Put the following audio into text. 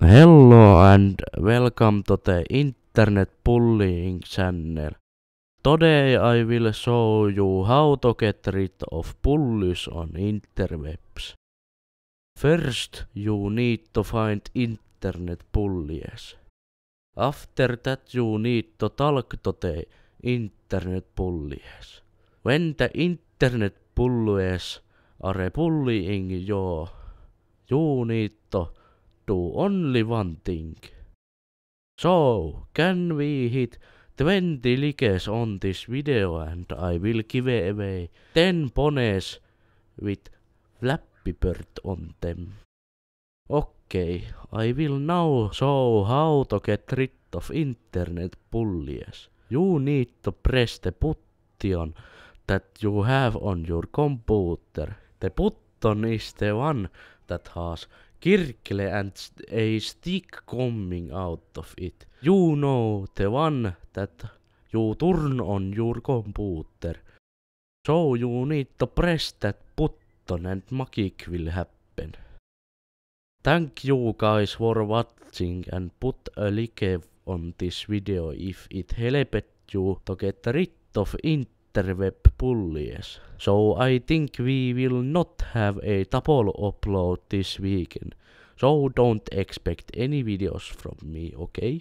Hello and welcome to the Internet Bullying channel. Today I will show you how to get rid of bullies on interwebs. First you need to find internet bullies. After that you need to talk to the internet bullies. When the internet bullies are bullying you need to do only one thing. So, can we hit 20 likes on this video and I will give away 10 ponies with Flappy Bird on them. Okay, I will now show how to get rid of internet bullies. You need to press the button that you have on your computer. The button is the one that has Kirkle and a stick coming out of it. You know, the one that you turn on your computer. So you need to press that button and magic will happen. Thank you guys for watching and put a like on this video if it helped you to get rid of interweb bullies. So I think we will not have a double upload this weekend. So don't expect any videos from me, okay?